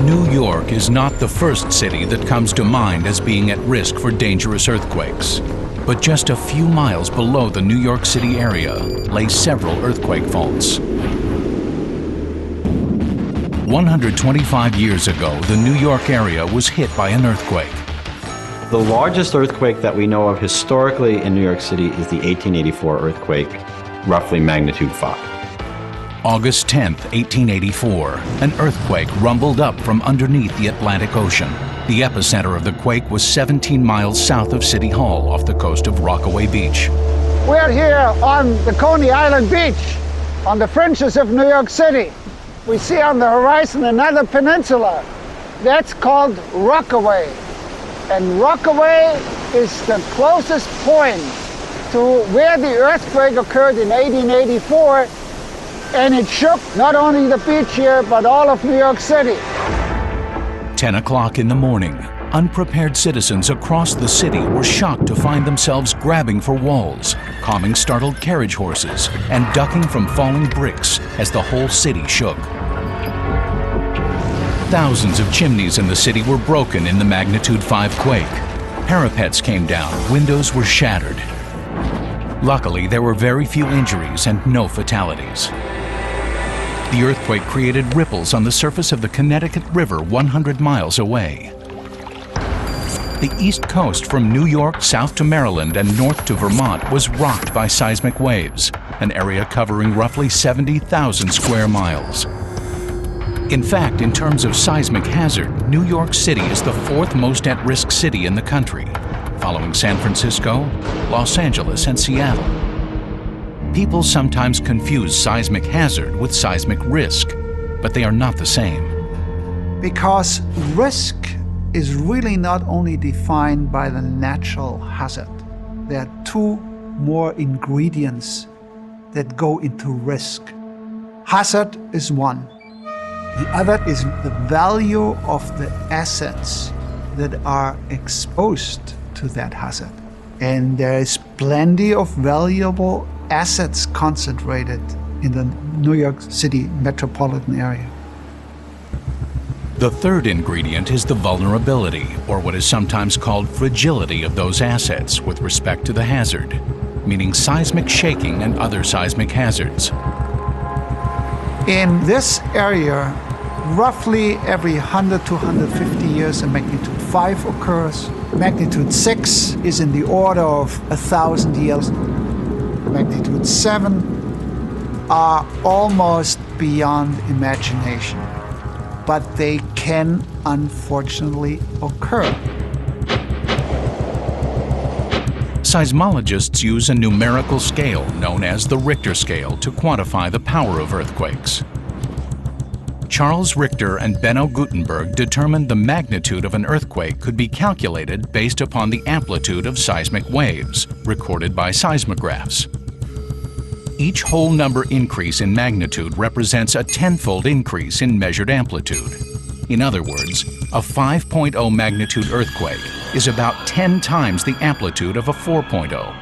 New York is not the first city that comes to mind as being at risk for dangerous earthquakes. But just a few miles below the New York City area lay several earthquake faults. 125 years ago, the New York area was hit by an earthquake. The largest earthquake that we know of historically in New York City is the 1884 earthquake, roughly magnitude 5. August 10, 1884, an earthquake rumbled up from underneath the Atlantic Ocean. The epicenter of the quake was 17 miles south of City Hall off the coast of Rockaway Beach. We're here on the Coney Island beach, on the fringes of New York City. We see on the horizon another peninsula. That's called Rockaway. And Rockaway is the closest point to where the earthquake occurred in 1884. And it shook not only the beach here, but all of New York City. 10 o'clock in the morning, unprepared citizens across the city were shocked to find themselves grabbing for walls, calming startled carriage horses, and ducking from falling bricks as the whole city shook. Thousands of chimneys in the city were broken in the magnitude 5 quake. Parapets came down, windows were shattered. Luckily, there were very few injuries and no fatalities. The earthquake created ripples on the surface of the Connecticut River 100 miles away. The East Coast from New York south to Maryland and north to Vermont was rocked by seismic waves, an area covering roughly 70,000 square miles. In fact, in terms of seismic hazard, New York City is the fourth most at-risk city in the country, following San Francisco, Los Angeles, and Seattle. People sometimes confuse seismic hazard with seismic risk, but they are not the same. Because risk is really not only defined by the natural hazard. There are two more ingredients that go into risk. Hazard is one. The other is the value of the assets that are exposed to that hazard. And there is plenty of valuable assets concentrated in the New York City metropolitan area. The third ingredient is the vulnerability, or what is sometimes called fragility of those assets with respect to the hazard, meaning seismic shaking and other seismic hazards. In this area, roughly every 100 to 150 years, a magnitude 5 occurs. Magnitude 6 is in the order of 1,000 years. Magnitude 7 are almost beyond imagination, but they can unfortunately occur. Seismologists use a numerical scale known as the Richter scale to quantify the power of earthquakes. Charles Richter and Benno Gutenberg determined the magnitude of an earthquake could be calculated based upon the amplitude of seismic waves recorded by seismographs. Each whole number increase in magnitude represents a tenfold increase in measured amplitude. In other words, a 5.0 magnitude earthquake is about 10 times the amplitude of a 4.0.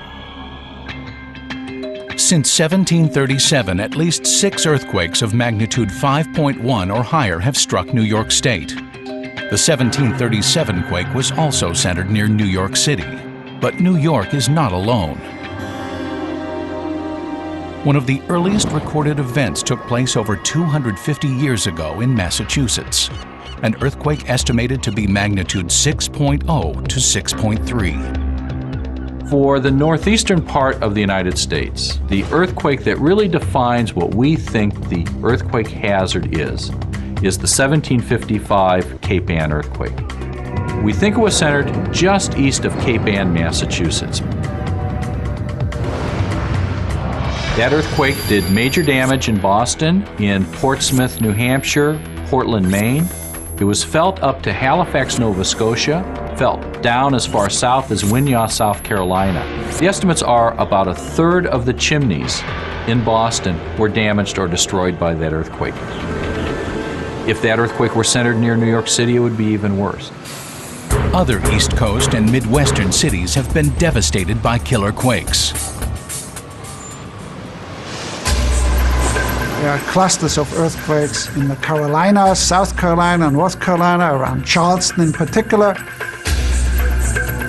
Since 1737, at least 6 earthquakes of magnitude 5.1 or higher have struck New York State. The 1737 quake was also centered near New York City. But New York is not alone. One of the earliest recorded events took place over 250 years ago in Massachusetts. An earthquake estimated to be magnitude 6.0 to 6.3. For the northeastern part of the United States, the earthquake that really defines what we think the earthquake hazard is the 1755 Cape Ann earthquake. We think it was centered just east of Cape Ann, Massachusetts. That earthquake did major damage in Boston, in Portsmouth, New Hampshire, Portland, Maine. It was felt up to Halifax, Nova Scotia, felt down as far south as Winyaw, South Carolina. The estimates are about 1/3 of the chimneys in Boston were damaged or destroyed by that earthquake. If that earthquake were centered near New York City, it would be even worse. Other East Coast and Midwestern cities have been devastated by killer quakes. There are clusters of earthquakes in the Carolinas, South Carolina, North Carolina, around Charleston in particular.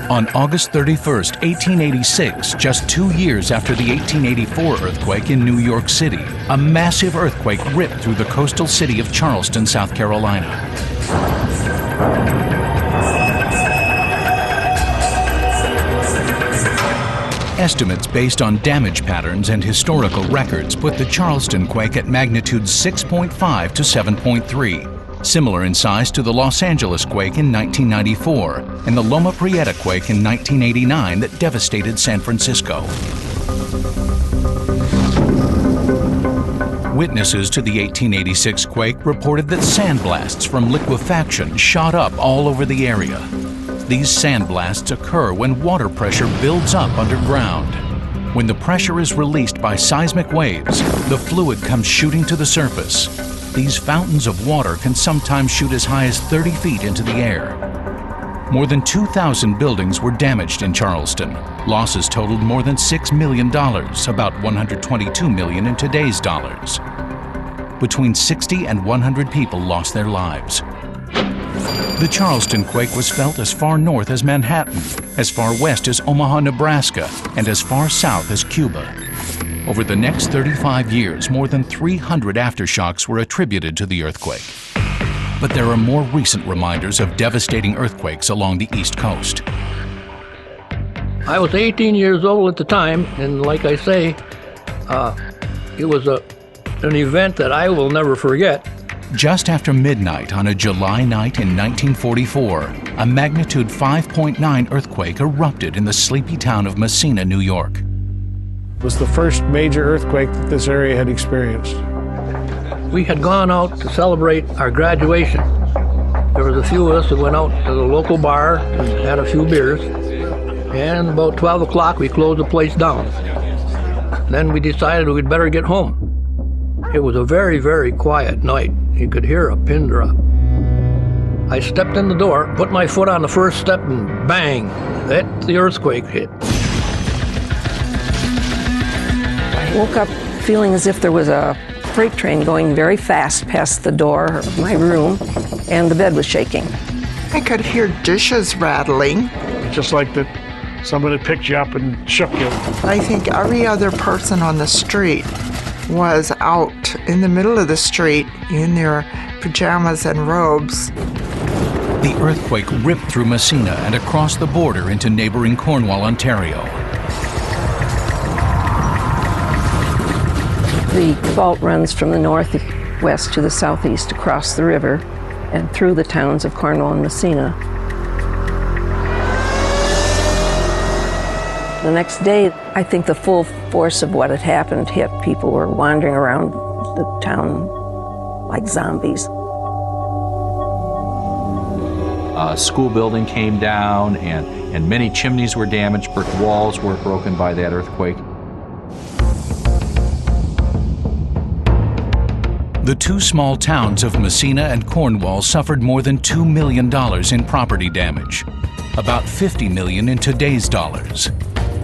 On August 31st, 1886, just 2 years after the 1884 earthquake in New York City, a massive earthquake ripped through the coastal city of Charleston, South Carolina. Estimates based on damage patterns and historical records put the Charleston quake at magnitudes 6.5 to 7.3. Similar in size to the Los Angeles quake in 1994 and the Loma Prieta quake in 1989 that devastated San Francisco. Witnesses to the 1886 quake reported that sandblasts from liquefaction shot up all over the area. These sandblasts occur when water pressure builds up underground. When the pressure is released by seismic waves, the fluid comes shooting to the surface. These fountains of water can sometimes shoot as high as 30 feet into the air. More than 2,000 buildings were damaged in Charleston. Losses totaled more than $6 million, about $122 million in today's dollars. Between 60 and 100 people lost their lives. The Charleston quake was felt as far north as Manhattan, as far west as Omaha, Nebraska, and as far south as Cuba. Over the next 35 years, more than 300 aftershocks were attributed to the earthquake. But there are more recent reminders of devastating earthquakes along the East Coast. I was 18 years old at the time, and like I say, it was an event that I will never forget. Just after midnight on a July night in 1944, a magnitude 5.9 earthquake erupted in the sleepy town of Massena, New York. It was the first major earthquake that this area had experienced. We had gone out to celebrate our graduation. There was a few of us that went out to the local bar and had a few beers. And about 12 o'clock, we closed the place down. Then we decided we'd better get home. It was a very, very quiet night. You could hear a pin drop. I stepped in the door, put my foot on the first step, and bang, the earthquake hit. I woke up feeling as if there was a freight train going very fast past the door of my room, and the bed was shaking. I could hear dishes rattling. Just like that somebody picked you up and shook you. I think every other person on the street was out in the middle of the street in their pajamas and robes. The earthquake ripped through Massena and across the border into neighboring Cornwall, Ontario. The fault runs from the northwest to the southeast across the river and through the towns of Cornwall and Massena. The next day, I think the full force of what had happened hit. People were wandering around the town like zombies. A school building came down and many chimneys were damaged. Brick walls were broken by that earthquake. The two small towns of Massena and Cornwall suffered more than $2 million in property damage, about $50 million in today's dollars.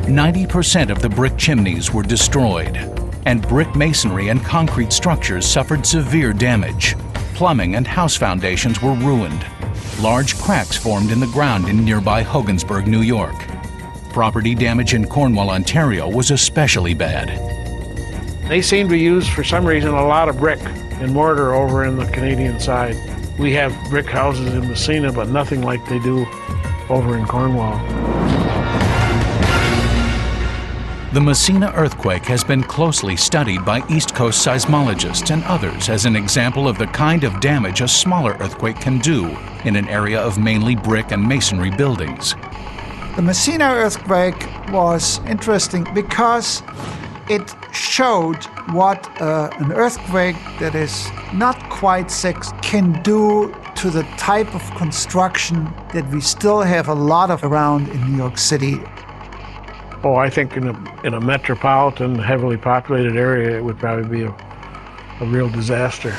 90% of the brick chimneys were destroyed, and brick masonry and concrete structures suffered severe damage. Plumbing and house foundations were ruined. Large cracks formed in the ground in nearby Hogansburg, New York. Property damage in Cornwall, Ontario was especially bad. They seem to use, for some reason, a lot of brick and mortar over in the Canadian side. We have brick houses in Massena, but nothing like they do over in Cornwall. The Massena earthquake has been closely studied by East Coast seismologists and others as an example of the kind of damage a smaller earthquake can do in an area of mainly brick and masonry buildings. The Massena earthquake was interesting because it showed what an earthquake that is not quite 6 can do to the type of construction that we still have a lot of around in New York City. Oh, I think in a metropolitan, heavily populated area, it would probably be a real disaster.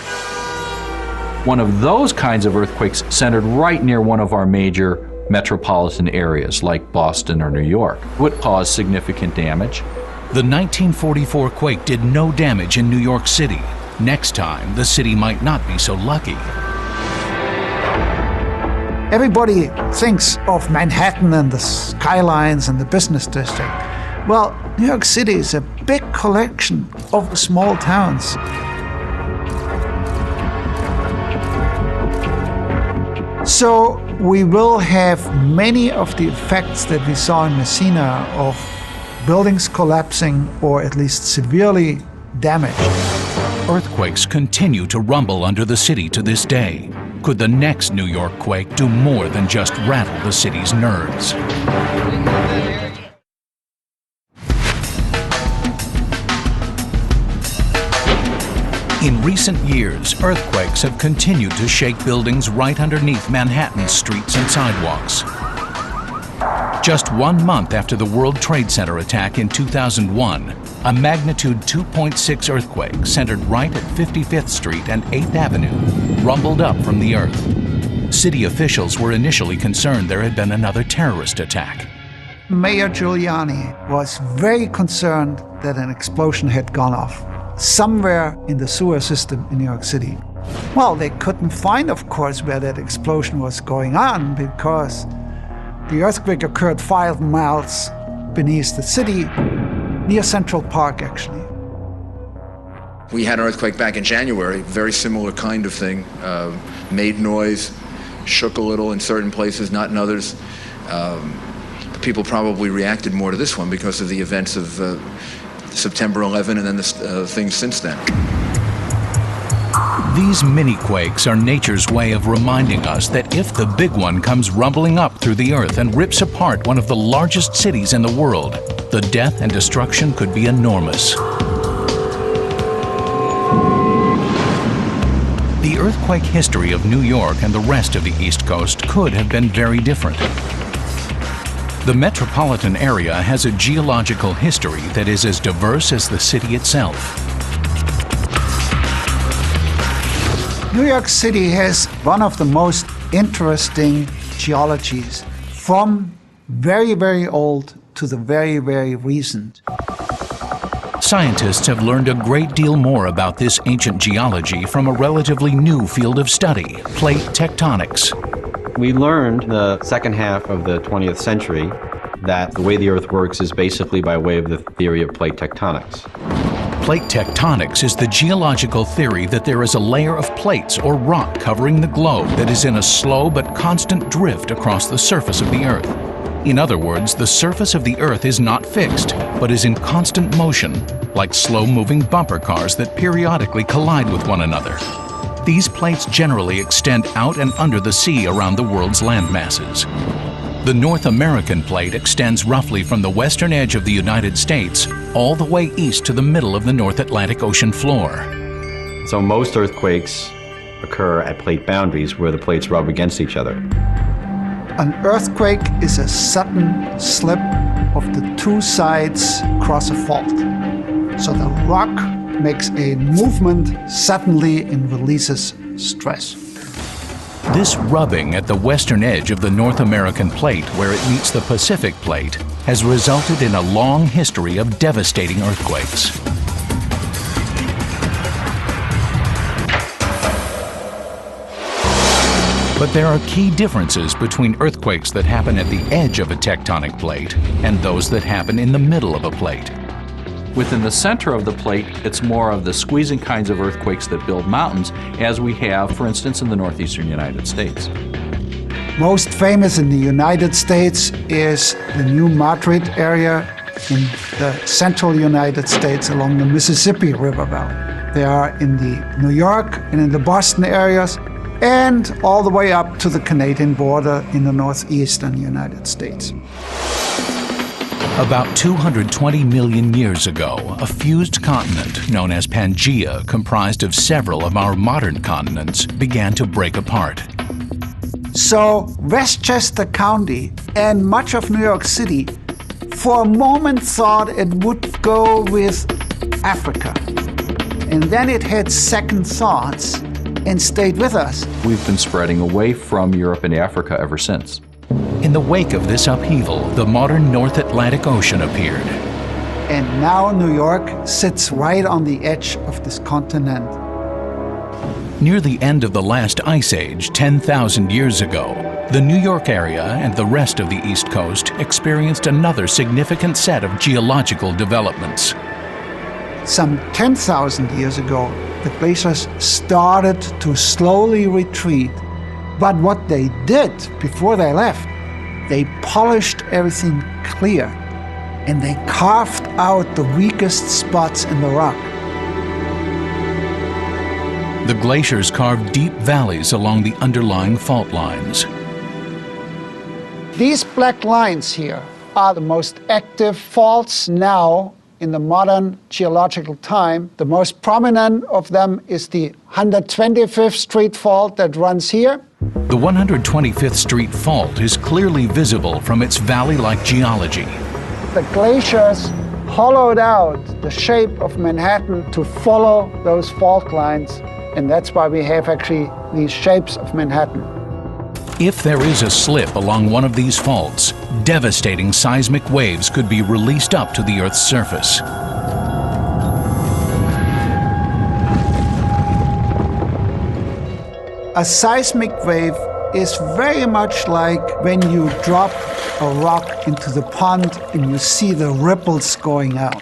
One of those kinds of earthquakes centered right near one of our major metropolitan areas, like Boston or New York, would cause significant damage. The 1944 quake did no damage in New York City, Next time, the city might not be so lucky. Everybody thinks of Manhattan and the skylines and the business district. Well, New York City is a big collection of small towns. So we will have many of the effects that we saw in Messina of buildings collapsing or at least severely damaged. Earthquakes continue to rumble under the city to this day. Could the next New York quake do more than just rattle the city's nerves? In recent years, earthquakes have continued to shake buildings right underneath Manhattan's streets and sidewalks. Just 1 month after the World Trade Center attack in 2001, a magnitude 2.6 earthquake centered right at 55th Street and 8th Avenue rumbled up from the earth. City officials were initially concerned there had been another terrorist attack. Mayor Giuliani was very concerned that an explosion had gone off somewhere in the sewer system in New York City. Well, they couldn't find, of course, where that explosion was going on because the earthquake occurred 5 miles beneath the city, near Central Park, actually. We had an earthquake back in January, very similar kind of thing. Made noise, shook a little in certain places, not in others. People probably reacted more to this one because of the events of September 11 and then the things since then. These mini-quakes are nature's way of reminding us that if the big one comes rumbling up through the earth and rips apart one of the largest cities in the world, the death and destruction could be enormous. The earthquake history of New York and the rest of the East Coast could have been very different. The metropolitan area has a geological history that is as diverse as the city itself. New York City has one of the most interesting geologies, from very, very old to the very, very recent. Scientists have learned a great deal more about this ancient geology from a relatively new field of study, plate tectonics. We learned in the second half of the 20th century that the way the Earth works is basically by way of the theory of plate tectonics. Plate tectonics is the geological theory that there is a layer of plates or rock covering the globe that is in a slow but constant drift across the surface of the Earth. In other words, the surface of the Earth is not fixed, but is in constant motion, like slow-moving bumper cars that periodically collide with one another. These plates generally extend out and under the sea around the world's land masses. The North American plate extends roughly from the western edge of the United States all the way east to the middle of the North Atlantic Ocean floor. So most earthquakes occur at plate boundaries where the plates rub against each other. An earthquake is a sudden slip of the two sides across a fault. So the rock makes a movement suddenly and releases stress. This rubbing at the western edge of the North American plate where it meets the Pacific plate has resulted in a long history of devastating earthquakes. But there are key differences between earthquakes that happen at the edge of a tectonic plate and those that happen in the middle of a plate. Within the center of the plate, it's more of the squeezing kinds of earthquakes that build mountains, as we have, for instance, in the northeastern United States. Most famous in the United States is the New Madrid area in the central United States along the Mississippi River Valley. They are in the New York and in the Boston areas, and all the way up to the Canadian border in the northeastern United States. About 220 million years ago, a fused continent known as Pangaea, comprised of several of our modern continents, began to break apart. So Westchester County and much of New York City for a moment thought it would go with Africa. And then it had second thoughts and stayed with us. We've been spreading away from Europe and Africa ever since. In the wake of this upheaval, the modern North Atlantic Ocean appeared. And now New York sits right on the edge of this continent Near the end of the last ice age, 10,000 years ago, the New York area and the rest of the East Coast experienced another significant set of geological developments. Some 10,000 years ago, the glaciers started to slowly retreat. But what they did before they left, they polished everything clear, and they carved out the weakest spots in the rock. The glaciers carved deep valleys along the underlying fault lines. These black lines here are the most active faults now in the modern geological time. The most prominent of them is the 125th Street Fault that runs here. The 125th Street Fault is clearly visible from its valley-like geology. The glaciers hollowed out the shape of Manhattan to follow those fault lines, and that's why we have actually these shapes of Manhattan. If there is a slip along one of these faults, devastating seismic waves could be released up to the Earth's surface. A seismic wave is very much like when you drop a rock into the pond and you see the ripples going out.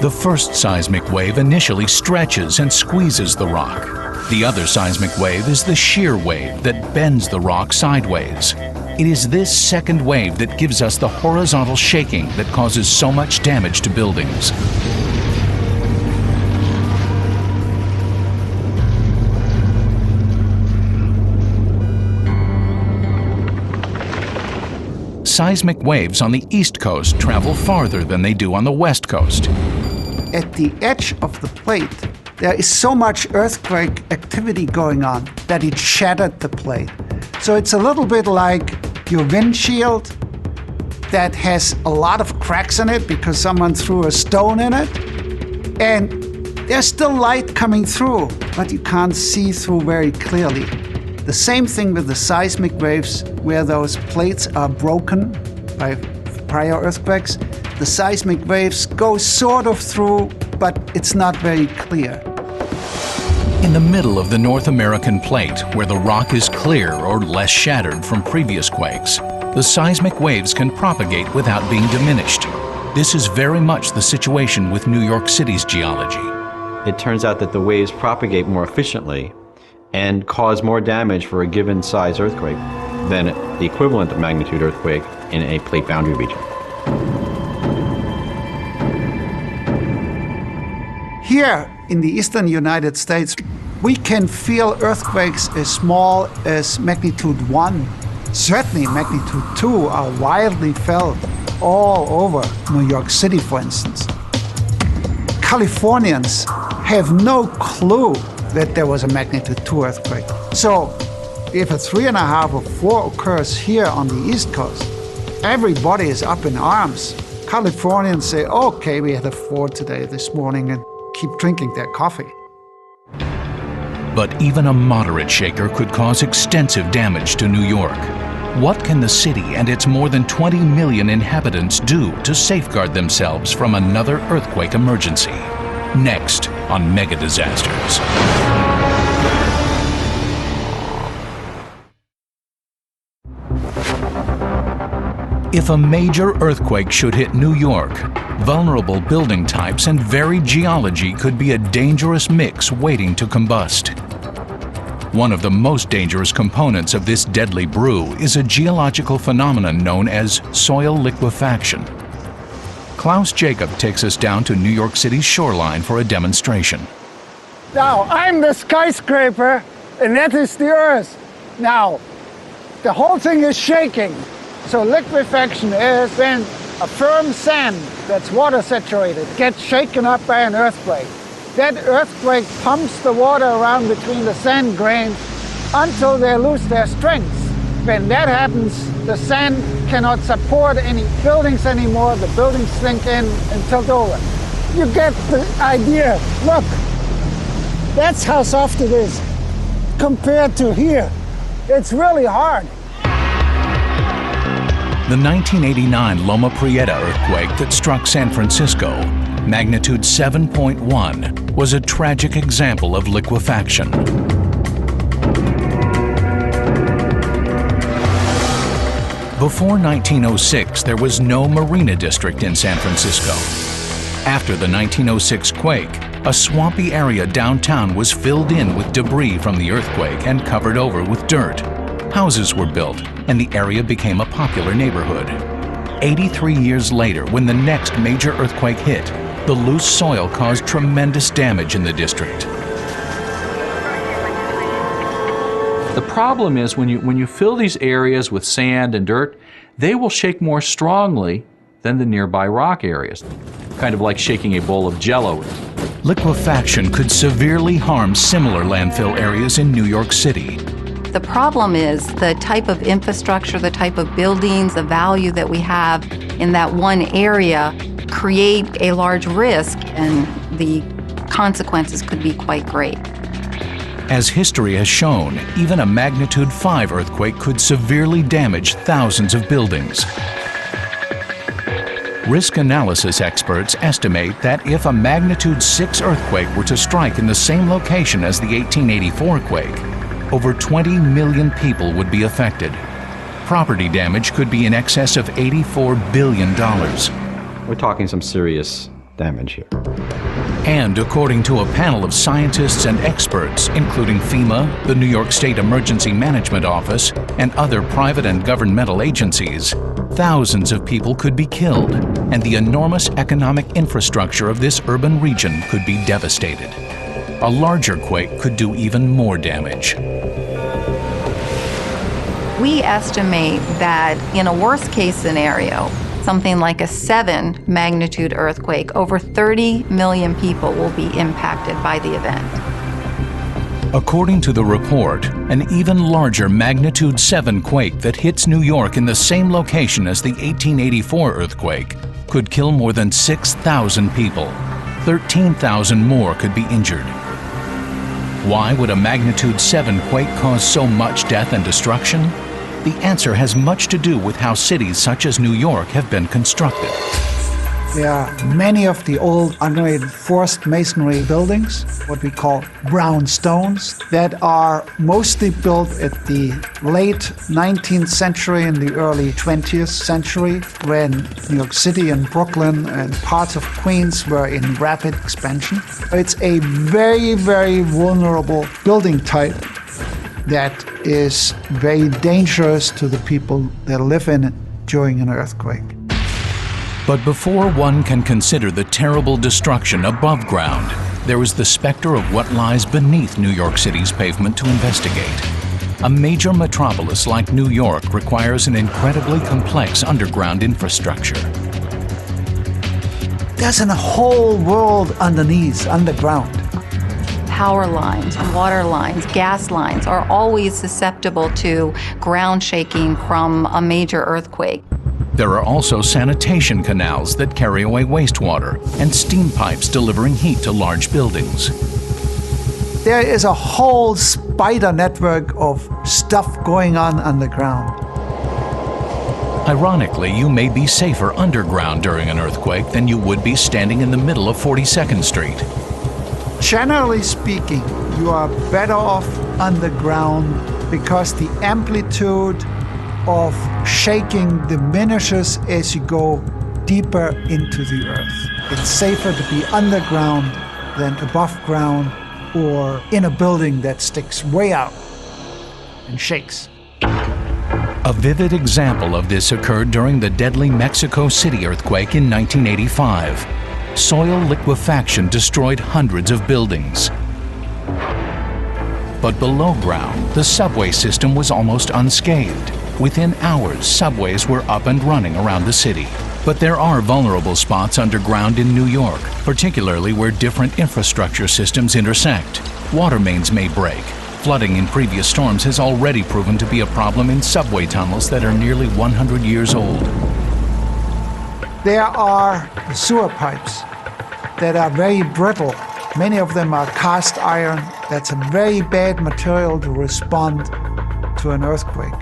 The first seismic wave initially stretches and squeezes the rock. The other seismic wave is the shear wave that bends the rock sideways. It is this second wave that gives us the horizontal shaking that causes so much damage to buildings. Seismic waves on the East Coast travel farther than they do on the West Coast. At the edge of the plate, there is so much earthquake activity going on that it shattered the plate. So it's a little bit like your windshield that has a lot of cracks in it because someone threw a stone in it. And there's still light coming through, but you can't see through very clearly. The same thing with the seismic waves, where those plates are broken by prior earthquakes. The seismic waves go sort of through, but it's not very clear. In the middle of the North American plate, where the rock is clear or less shattered from previous quakes, the seismic waves can propagate without being diminished. This is very much the situation with New York City's geology. It turns out that the waves propagate more efficiently and cause more damage for a given size earthquake than the equivalent of magnitude earthquake in a plate boundary region. Here in the eastern United States, we can feel earthquakes as small as magnitude 1. Certainly magnitude 2 are widely felt all over New York City, for instance. Californians have no clue that there was a magnitude 2 earthquake. So if a 3.5 or 4 occurs here on the East Coast, everybody is up in arms. Californians say, okay, we had a 4 today, this morning, and keep drinking their coffee. But even a moderate shaker could cause extensive damage to New York. What can the city and its more than 20 million inhabitants do to safeguard themselves from another earthquake emergency? Next on Mega Disasters. If a major earthquake should hit New York, vulnerable building types and varied geology could be a dangerous mix waiting to combust. One of the most dangerous components of this deadly brew is a geological phenomenon known as soil liquefaction. Klaus Jacob takes us down to New York City's shoreline for a demonstration. Now, I'm the skyscraper, and that is the Earth. Now, the whole thing is shaking. So liquefaction is when a firm sand that's water saturated gets shaken up by an earthquake. That earthquake pumps the water around between the sand grains until they lose their strength. When that happens, the sand cannot support any buildings anymore. The buildings sink in and tilt over. You get the idea. Look, that's how soft it is compared to here. It's really hard. The 1989 Loma Prieta earthquake that struck San Francisco, magnitude 7.1, was a tragic example of liquefaction. Before 1906, there was no marina district in San Francisco. After the 1906 quake, a swampy area downtown was filled in with debris from the earthquake and covered over with dirt. Houses were built, and the area became a popular neighborhood. 83 years later, when the next major earthquake hit, the loose soil caused tremendous damage in the district. The problem is when you fill these areas with sand and dirt, they will shake more strongly than the nearby rock areas, kind of like shaking a bowl of Jell-O. Liquefaction could severely harm similar landfill areas in New York City. The problem is the type of infrastructure, the type of buildings, the value that we have in that one area create a large risk, and the consequences could be quite great. As history has shown, even a magnitude 5 earthquake could severely damage thousands of buildings. Risk analysis experts estimate that if a magnitude 6 earthquake were to strike in the same location as the 1884 quake, over 20 million people would be affected. Property damage could be in excess of $84 billion. We're talking some serious damage here. And according to a panel of scientists and experts, including FEMA, the New York State Emergency Management Office, and other private and governmental agencies, thousands of people could be killed, and the enormous economic infrastructure of this urban region could be devastated. A larger quake could do even more damage. We estimate that in a worst-case scenario, something like a 7 magnitude earthquake, over 30 million people will be impacted by the event. According to the report, an even larger magnitude 7 quake that hits New York in the same location as the 1884 earthquake could kill more than 6,000 people. 13,000 more could be injured. Why would a magnitude 7 quake cause so much death and destruction? The answer has much to do with how cities such as New York have been constructed. There are many of the old unreinforced masonry buildings, what we call brownstones, that are mostly built at the late 19th century and the early 20th century, when New York City and Brooklyn and parts of Queens were in rapid expansion. It's a very, very vulnerable building type that is very dangerous to the people that live in it during an earthquake. But before one can consider the terrible destruction above ground, there is the specter of what lies beneath New York City's pavement to investigate. A major metropolis like New York requires an incredibly complex underground infrastructure. There's a whole world underground. Power lines, water lines, gas lines are always susceptible to ground shaking from a major earthquake. There are also sanitation canals that carry away wastewater and steam pipes delivering heat to large buildings. There is a whole spider network of stuff going on underground. Ironically, you may be safer underground during an earthquake than you would be standing in the middle of 42nd Street. Generally speaking, you are better off underground because the amplitude of shaking diminishes as you go deeper into the earth. It's safer to be underground than above ground or in a building that sticks way out and shakes. A vivid example of this occurred during the deadly Mexico City earthquake in 1985. Soil liquefaction destroyed hundreds of buildings. But below ground, the subway system was almost unscathed. Within hours, subways were up and running around the city. But there are vulnerable spots underground in New York, particularly where different infrastructure systems intersect. Water mains may break. Flooding in previous storms has already proven to be a problem in subway tunnels that are nearly 100 years old. There are sewer pipes that are very brittle. Many of them are cast iron. That's a very bad material to respond to an earthquake.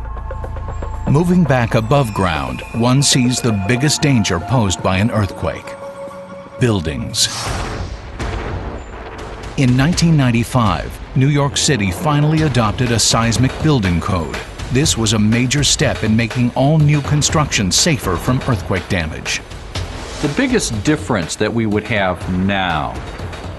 Moving back above ground, one sees the biggest danger posed by an earthquake: buildings. In 1995, New York City finally adopted a seismic building code. This was a major step in making all new construction safer from earthquake damage. The biggest difference that we would have now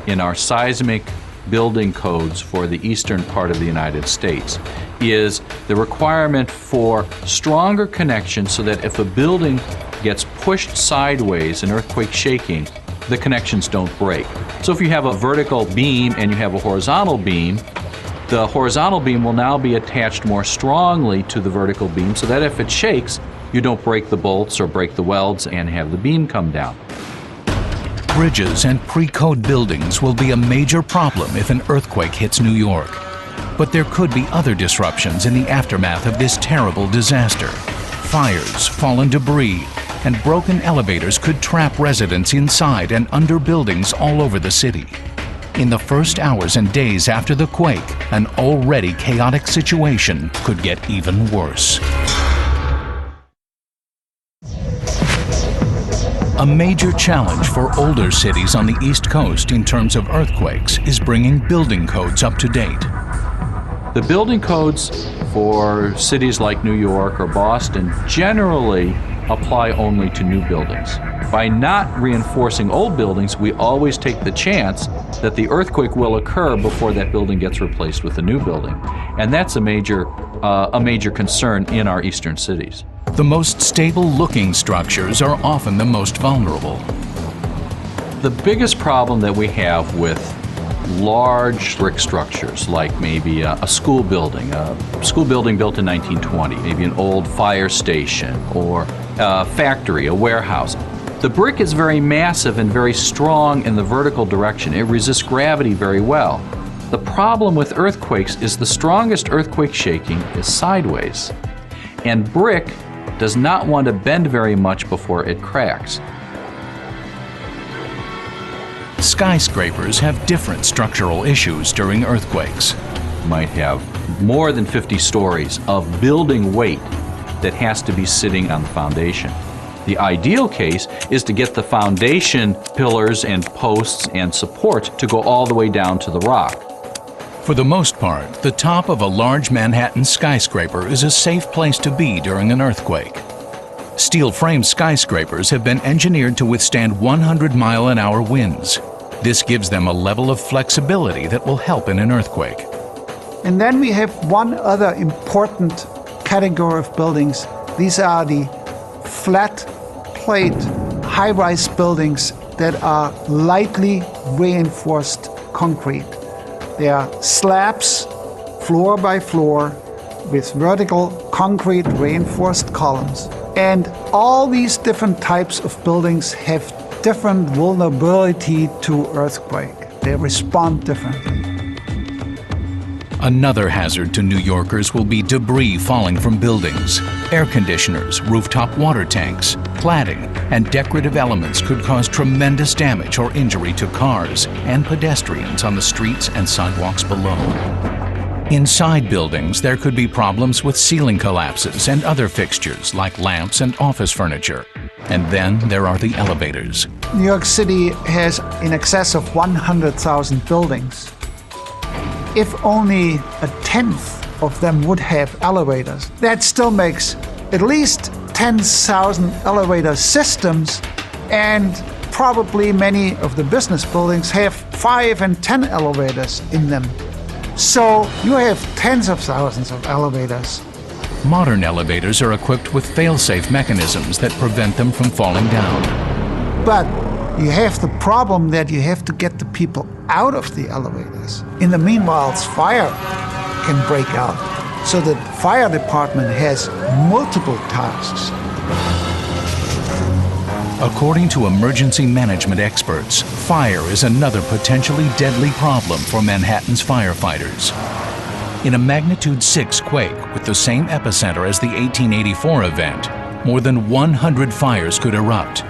in our seismic building codes for the eastern part of the United States is the requirement for stronger connections so that if a building gets pushed sideways in earthquake shaking, the connections don't break. So if you have a vertical beam and you have a horizontal beam, the horizontal beam will now be attached more strongly to the vertical beam so that if it shakes, you don't break the bolts or break the welds and have the beam come down. Bridges and pre-code buildings will be a major problem if an earthquake hits New York. But there could be other disruptions in the aftermath of this terrible disaster. Fires, fallen debris, and broken elevators could trap residents inside and under buildings all over the city. In the first hours and days after the quake, an already chaotic situation could get even worse. A major challenge for older cities on the East Coast in terms of earthquakes is bringing building codes up to date. The building codes for cities like New York or Boston generally apply only to new buildings. By not reinforcing old buildings, we always take the chance that the earthquake will occur before that building gets replaced with a new building. And that's a major concern in our eastern cities. The most stable-looking structures are often the most vulnerable. The biggest problem that we have with large brick structures, like maybe a school building built in 1920, maybe an old fire station or a factory, a warehouse. The brick is very massive and very strong in the vertical direction. It resists gravity very well. The problem with earthquakes is the strongest earthquake shaking is sideways, and brick does not want to bend very much before it cracks. Skyscrapers have different structural issues during earthquakes. You might have more than 50 stories of building weight that has to be sitting on the foundation. The ideal case is to get the foundation pillars and posts and support to go all the way down to the rock. For the most part, the top of a large Manhattan skyscraper is a safe place to be during an earthquake. Steel-frame skyscrapers have been engineered to withstand 100-mile-an-hour winds. This gives them a level of flexibility that will help in an earthquake. And then we have one other important category of buildings. These are the flat plate high-rise buildings that are lightly reinforced concrete. They are slabs, floor by floor, with vertical concrete reinforced columns. And all these different types of buildings have different vulnerability to earthquake. They respond differently. Another hazard to New Yorkers will be debris falling from buildings. Air conditioners, rooftop water tanks, cladding, and decorative elements could cause tremendous damage or injury to cars and pedestrians on the streets and sidewalks below. Inside buildings, there could be problems with ceiling collapses and other fixtures like lamps and office furniture. And then there are the elevators. New York City has in excess of 100,000 buildings. If only a tenth of them would have elevators, that still makes at least 10,000 elevator systems, and probably many of the business buildings have 5 and 10 elevators in them. So you have tens of thousands of elevators. Modern elevators are equipped with fail-safe mechanisms that prevent them from falling down. But you have the problem that you have to get the people out of the elevators. In the meanwhile, fire can break out. So the fire department has multiple tasks. According to emergency management experts, fire is another potentially deadly problem for Manhattan's firefighters. In a magnitude 6 quake with the same epicenter as the 1884 event, more than 100 fires could erupt.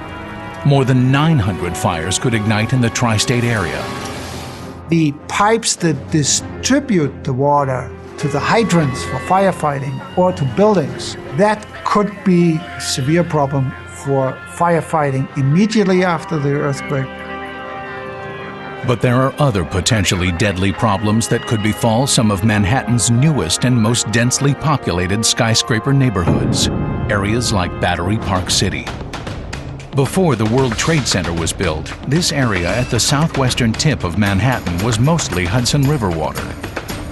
More than 900 fires could ignite in the tri-state area. The pipes that distribute the water to the hydrants for firefighting or to buildings, that could be a severe problem for firefighting immediately after the earthquake. But there are other potentially deadly problems that could befall some of Manhattan's newest and most densely populated skyscraper neighborhoods, areas like Battery Park City. Before the World Trade Center was built, this area at the southwestern tip of Manhattan was mostly Hudson River water.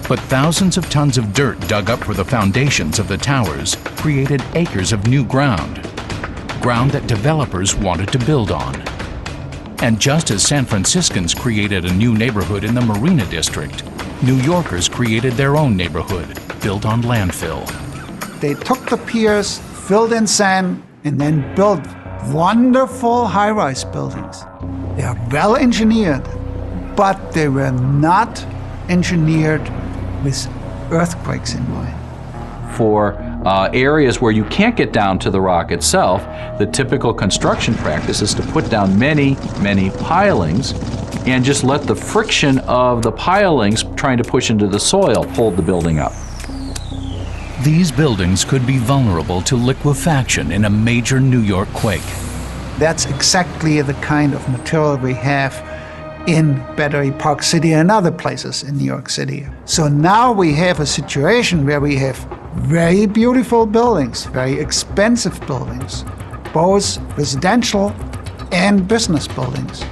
But thousands of tons of dirt dug up for the foundations of the towers created acres of new ground that developers wanted to build on. And just as San Franciscans created a new neighborhood in the Marina District, New Yorkers created their own neighborhood built on landfill. They took the piers, filled in sand, and then built wonderful high-rise buildings. They are well engineered, but they were not engineered with earthquakes in mind. For areas where you can't get down to the rock itself, the typical construction practice is to put down many, many pilings and just let the friction of the pilings trying to push into the soil hold the building up. These buildings could be vulnerable to liquefaction in a major New York quake. That's exactly the kind of material we have in Battery Park City and other places in New York City. So now we have a situation where we have very beautiful buildings, very expensive buildings, both residential and business buildings,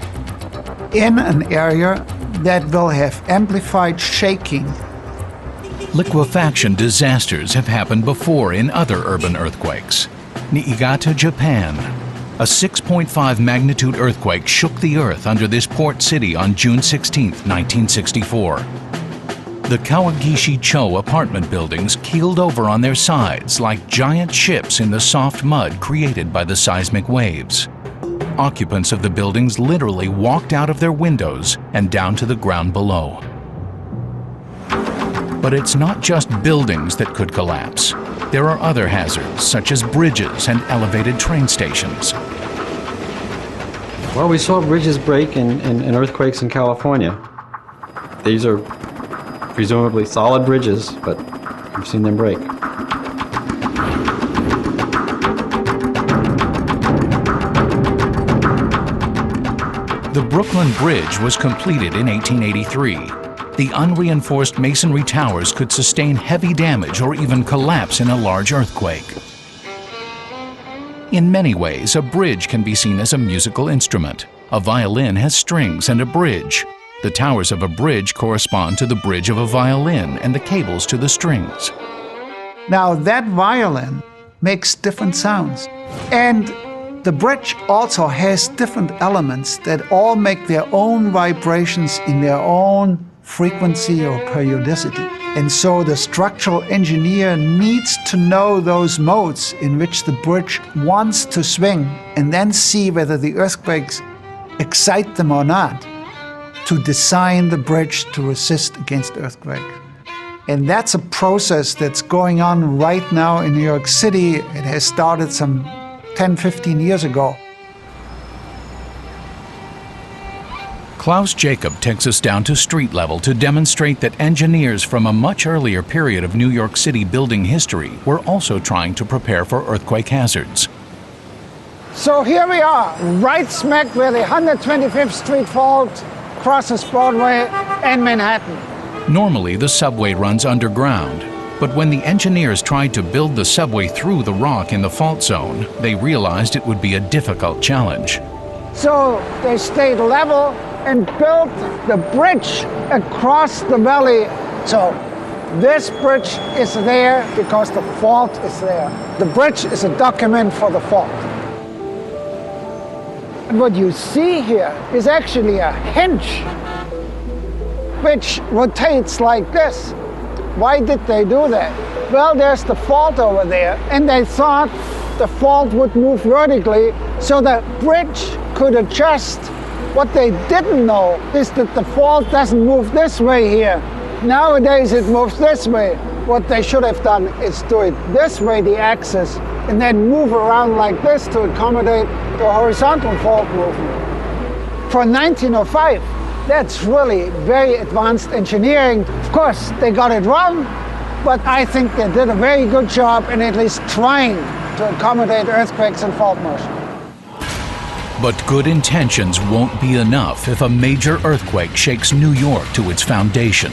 in an area that will have amplified shaking. Liquefaction disasters have happened before in other urban earthquakes. Niigata, Japan. A 6.5 magnitude earthquake shook the earth under this port city on June 16, 1964. The Kawagishi-cho apartment buildings keeled over on their sides like giant ships in the soft mud created by the seismic waves. Occupants of the buildings literally walked out of their windows and down to the ground below. But it's not just buildings that could collapse. There are other hazards, such as bridges and elevated train stations. Well, we saw bridges break in earthquakes in California. These are presumably solid bridges, but we've seen them break. The Brooklyn Bridge was completed in 1883. The unreinforced masonry towers could sustain heavy damage or even collapse in a large earthquake. In many ways, a bridge can be seen as a musical instrument. A violin has strings and a bridge. The towers of a bridge correspond to the bridge of a violin and the cables to the strings. Now that violin makes different sounds. And the bridge also has different elements that all make their own vibrations in their own frequency or periodicity. And so the structural engineer needs to know those modes in which the bridge wants to swing and then see whether the earthquakes excite them or not to design the bridge to resist against earthquake. And that's a process that's going on right now in New York City. It has started some 10, 15 years ago. Klaus Jacob takes us down to street level to demonstrate that engineers from a much earlier period of New York City building history were also trying to prepare for earthquake hazards. So here we are, right smack where the 125th Street fault crosses Broadway and Manhattan. Normally, the subway runs underground, but when the engineers tried to build the subway through the rock in the fault zone, they realized it would be a difficult challenge. So they stayed level and built the bridge across the valley. So this bridge is there because the fault is there. The bridge is a document for the fault. And what you see here is actually a hinge which rotates like this. Why did they do that? Well, there's the fault over there, and they thought the fault would move vertically so the bridge could adjust. What they didn't know is that the fault doesn't move this way here. Nowadays it moves this way. What they should have done is do it this way, the axis, and then move around like this to accommodate the horizontal fault movement. For 1905, that's really very advanced engineering. Of course, they got it wrong, but I think they did a very good job in at least trying to accommodate earthquakes and fault motion. But good intentions won't be enough if a major earthquake shakes New York to its foundation.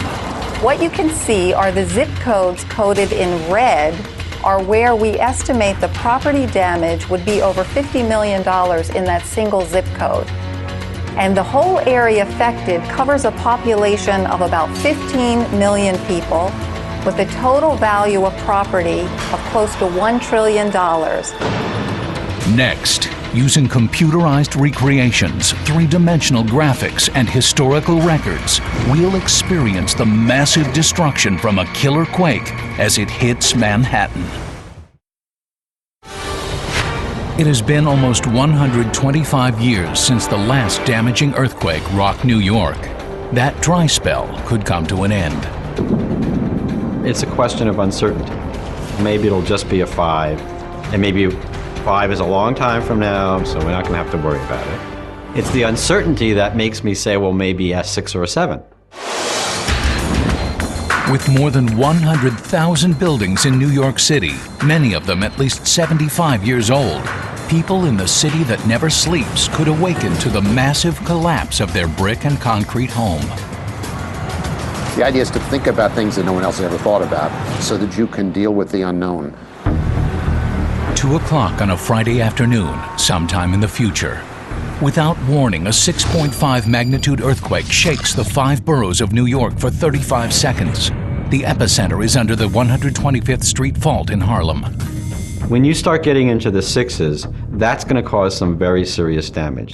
What you can see are the zip codes coded in red are where we estimate the property damage would be over $50 million in that single zip code. And the whole area affected covers a population of about 15 million people with a total value of property of close to $1 trillion. Next, using computerized recreations, three-dimensional graphics, and historical records, we'll experience the massive destruction from a killer quake as it hits Manhattan. It has been almost 125 years since the last damaging earthquake rocked New York. That dry spell could come to an end. It's a question of uncertainty. Maybe it'll just be a 5, and maybe 5 is a long time from now, so we're not going to have to worry about it. It's the uncertainty that makes me say, well, maybe a 6 or a 7. With more than 100,000 buildings in New York City, many of them at least 75 years old, people in the city that never sleeps could awaken to the massive collapse of their brick and concrete home. The idea is to think about things that no one else has ever thought about so that you can deal with the unknown. 2 o'clock on a Friday afternoon, sometime in the future. Without warning, a 6.5 magnitude earthquake shakes the 5 boroughs of New York for 35 seconds. The epicenter is under the 125th Street fault in Harlem. When you start getting into the 6s, that's going to cause some very serious damage.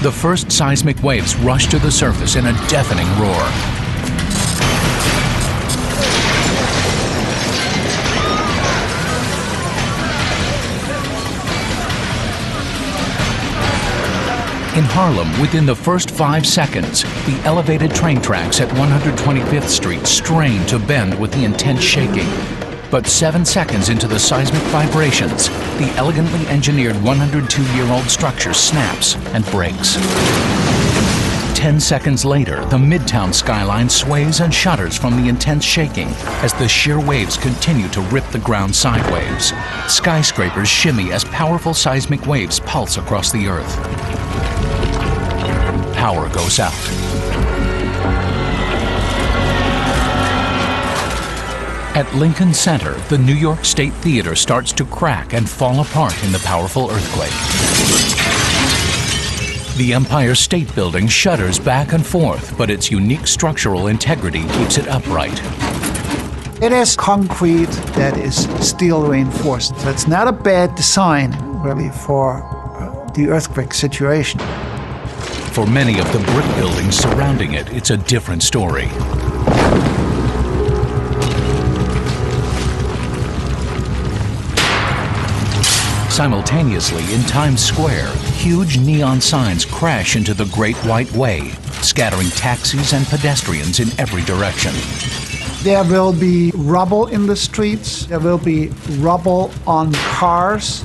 The first seismic waves rush to the surface in a deafening roar. In Harlem, within the first 5 seconds, the elevated train tracks at 125th Street strain to bend with the intense shaking. But 7 seconds into the seismic vibrations, the elegantly engineered 102-year-old structure snaps and breaks. 10 seconds later, the Midtown skyline sways and shudders from the intense shaking as the sheer waves continue to rip the ground sideways. Skyscrapers shimmy as powerful seismic waves pulse across the earth. Power goes out. At Lincoln Center, the New York State Theater starts to crack and fall apart in the powerful earthquake. The Empire State Building shudders back and forth, but its unique structural integrity keeps it upright. It is concrete that is steel reinforced. So it's not a bad design, really, for the earthquake situation. For many of the brick buildings surrounding it, it's a different story. Simultaneously, in Times Square, huge neon signs crash into the Great White Way, scattering taxis and pedestrians in every direction. There will be rubble in the streets. There will be rubble on cars.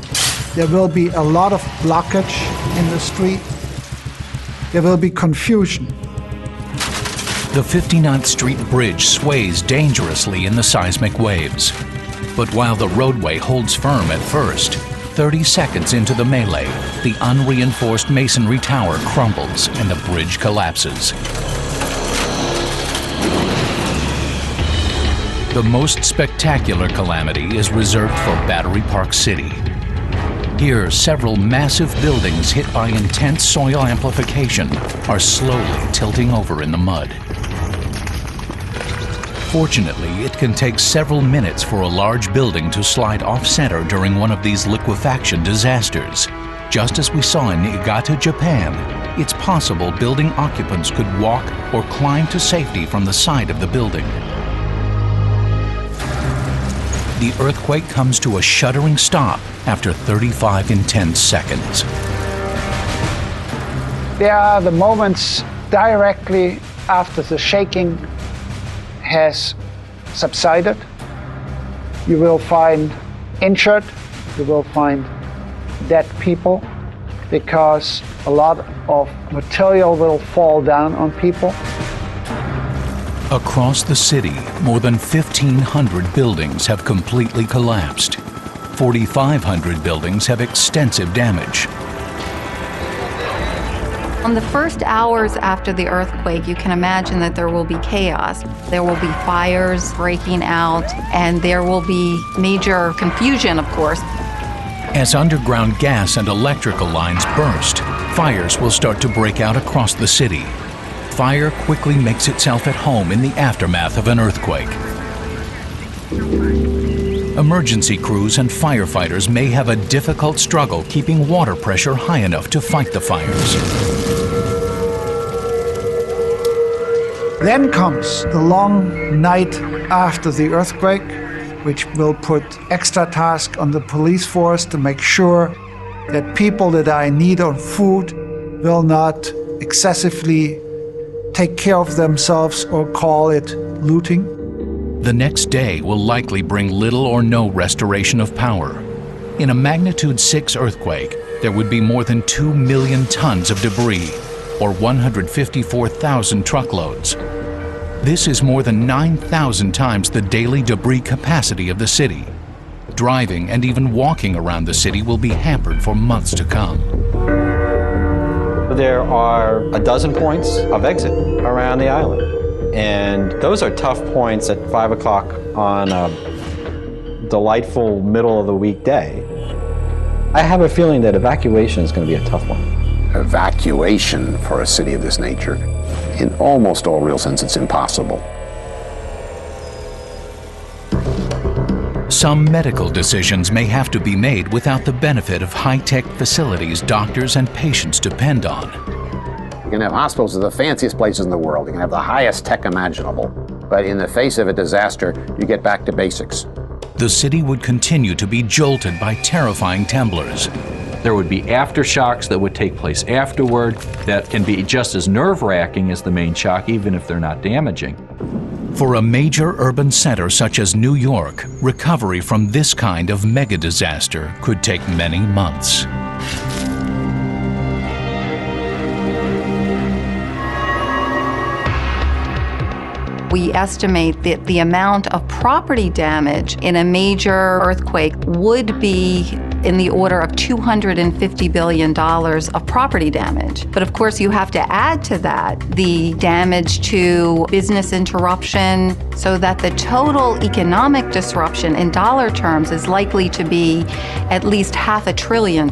There will be a lot of blockage in the street. There will be confusion. The 59th Street Bridge sways dangerously in the seismic waves. But while the roadway holds firm at first, 30 seconds into the melee, the unreinforced masonry tower crumbles and the bridge collapses. The most spectacular calamity is reserved for Battery Park City. Here, several massive buildings hit by intense soil amplification are slowly tilting over in the mud. Fortunately, it can take several minutes for a large building to slide off-center during one of these liquefaction disasters. Just as we saw in Niigata, Japan, it's possible building occupants could walk or climb to safety from the side of the building. The earthquake comes to a shuddering stop after 35 intense seconds. There are the moments directly after the shaking has subsided. You will find injured, you will find dead people, because a lot of material will fall down on people. Across the city, more than 1,500 buildings have completely collapsed. 4,500 buildings have extensive damage. On the first hours after the earthquake, you can imagine that there will be chaos. There will be fires breaking out, and there will be major confusion, of course. As underground gas and electrical lines burst, fires will start to break out across the city. Fire quickly makes itself at home in the aftermath of an earthquake. Emergency crews and firefighters may have a difficult struggle keeping water pressure high enough to fight the fires. Then comes the long night after the earthquake, which will put extra task on the police force to make sure that people that are in need of food will not excessively take care of themselves or call it looting. The next day will likely bring little or no restoration of power. In a magnitude 6 earthquake, there would be more than 2 million tons of debris, or 154,000 truckloads. This is more than 9,000 times the daily debris capacity of the city. Driving and even walking around the city will be hampered for months to come. There are a dozen points of exit around the island. And those are tough points at 5 o'clock on a delightful middle of the week day. I have a feeling that evacuation is going to be a tough one. Evacuation for a city of this nature, in almost all real sense, it's impossible. Some medical decisions may have to be made without the benefit of high-tech facilities doctors and patients depend on. You can have hospitals at the fanciest places in the world. You can have the highest tech imaginable. But in the face of a disaster, you get back to basics. The city would continue to be jolted by terrifying temblors. There would be aftershocks that would take place afterward that can be just as nerve-wracking as the main shock, even if they're not damaging. For a major urban center such as New York, recovery from this kind of mega disaster could take many months. We estimate that the amount of property damage in a major earthquake would be in the order of $250 billion of property damage. But of course, you have to add to that the damage to business interruption, so that the total economic disruption in dollar terms is likely to be at least $500 billion.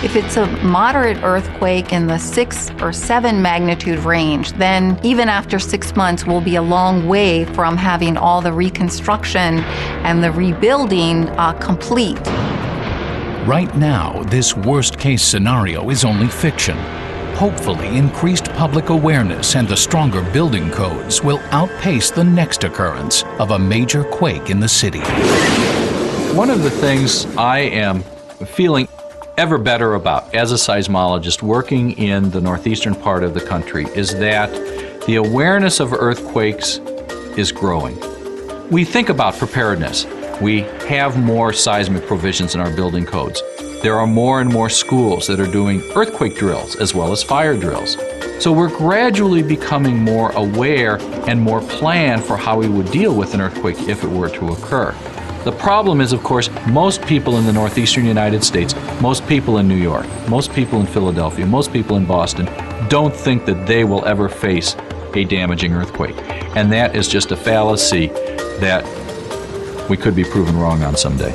If it's a moderate earthquake in the 6 or 7 magnitude range, then even after 6 months, we'll be a long way from having all the reconstruction and the rebuilding complete. Right now, this worst-case scenario is only fiction. Hopefully, increased public awareness and the stronger building codes will outpace the next occurrence of a major quake in the city. One of the things I am feeling ever better about as a seismologist working in the northeastern part of the country is that the awareness of earthquakes is growing. We think about preparedness. We have more seismic provisions in our building codes. There are more and more schools that are doing earthquake drills as well as fire drills. So we're gradually becoming more aware and more planned for how we would deal with an earthquake if it were to occur. The problem is, of course, most people in the northeastern United States, most people in New York, most people in Philadelphia, most people in Boston don't think that they will ever face a damaging earthquake. And that is just a fallacy that we could be proven wrong on someday.